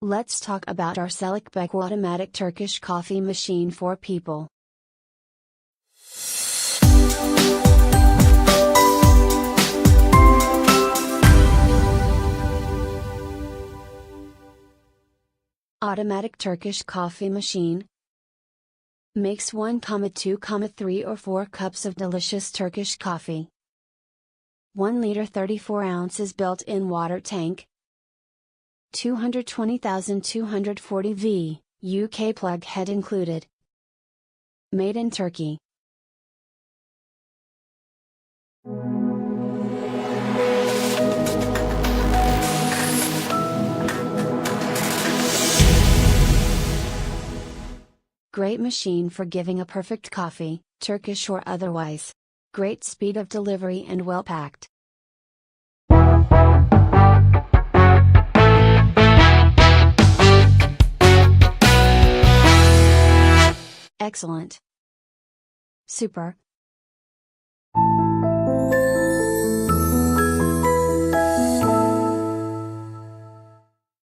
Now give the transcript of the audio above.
Let's talk about Arcelik Beko automatic Turkish coffee machine for people. Automatic Turkish coffee machine makes 1, 2, 3 or 4 cups of delicious Turkish coffee. 1 liter 34 ounces built-in water tank. 220,240 V, UK plug head included. Made in Turkey. Great machine for giving a perfect coffee, Turkish or otherwise. Great speed of delivery and well packed. Excellent. Super.